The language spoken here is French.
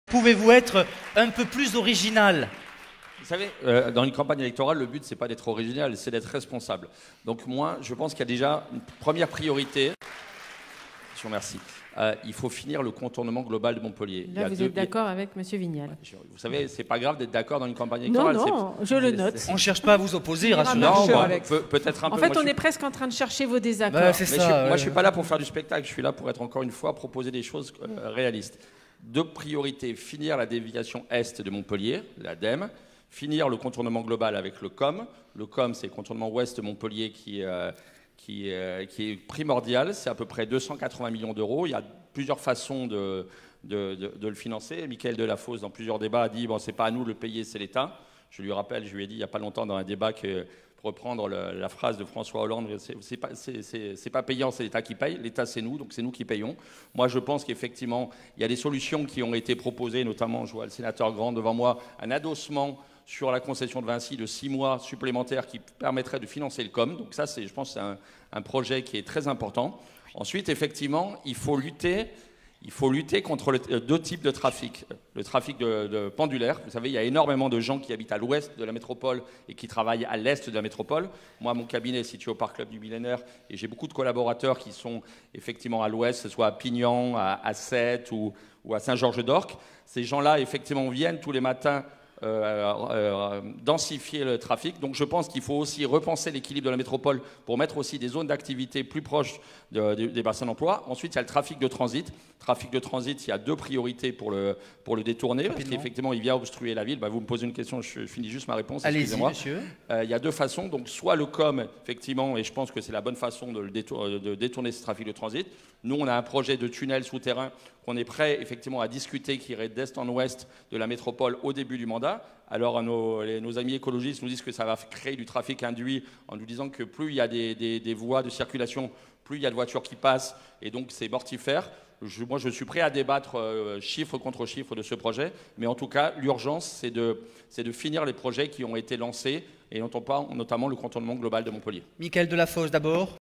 Pouvez-vous être un peu plus original? Vous savez, dans une campagne électorale, le but, c'est pas d'être original, c'est d'être responsable. Donc moi, je pense qu'il y a déjà une première priorité. Je vous remercie. Il faut finir le contournement global de Montpellier. Là, vous êtes d'accord avec M. Vignal. Vous savez, c'est pas grave d'être d'accord dans une campagne électorale. Non, je le note. On ne cherche pas à vous opposer, rassurez-vous. Non, Cher bon, Alex. peut-être un peu. En fait, Moi, on est presque en train de chercher vos désaccords. Bah, c'est ça. Moi, je suis pas là pour faire du spectacle. Je suis là pour être, encore une fois, proposer des choses réalistes. Deux priorités: finir la déviation est de Montpellier, l'ADEME, finir le contournement global avec le COM. Le COM, c'est le contournement ouest de Montpellier qui est primordial. C'est à peu près 280 millions d'euros. Il y a plusieurs façons de le financer. Michael Delafosse, dans plusieurs débats, a dit bon, c'est pas à nous de le payer, c'est l'État. Je lui rappelle, je lui ai dit il n'y a pas longtemps dans un débat que, pour reprendre la phrase de François Hollande, c'est pas payant, c'est l'État qui paye. L'État, c'est nous, donc c'est nous qui payons. Moi, je pense qu'effectivement, il y a des solutions qui ont été proposées, notamment, je vois le sénateur Grand devant moi, un adossement sur la concession de Vinci de 6 mois supplémentaires qui permettrait de financer le COM. Donc ça, je pense que c'est un projet qui est très important. Ensuite, effectivement, il faut lutter contre deux types de trafic. Le trafic de pendulaire. Vous savez, il y a énormément de gens qui habitent à l'ouest de la métropole et qui travaillent à l'est de la métropole. Moi, mon cabinet est situé au Parc Club du Millénaire et j'ai beaucoup de collaborateurs qui sont effectivement à l'ouest, que ce soit à Pignan, à Sète ou à Saint-Georges-d'Orc. Ces gens-là, effectivement, viennent tous les matins densifier le trafic. Donc je pense qu'il faut aussi repenser l'équilibre de la métropole pour mettre aussi des zones d'activité plus proches des bassins d'emploi. Ensuite, il y a le trafic de transit. Trafic de transit, il y a deux priorités pour le détourner, parce qu'effectivement, il vient obstruer la ville. Vous me posez une question, je finis juste ma réponse. Allez-y, monsieur. Il y a deux façons. Donc soit le COM, effectivement, et je pense que c'est la bonne façon de détourner ce trafic de transit. Nous, on a un projet de tunnel souterrain qu'on est prêt, effectivement, à discuter, qui irait d'est en ouest de la métropole au début du mandat. Alors nos amis écologistes nous disent que ça va créer du trafic induit en nous disant que plus il y a des voies de circulation, plus il y a de voitures qui passent et donc c'est mortifère. Moi, je suis prêt à débattre chiffre contre chiffre de ce projet, mais en tout cas, l'urgence, c'est de finir les projets qui ont été lancés et dont on parle, notamment le contournement global de Montpellier. Michael Delafosse d'abord.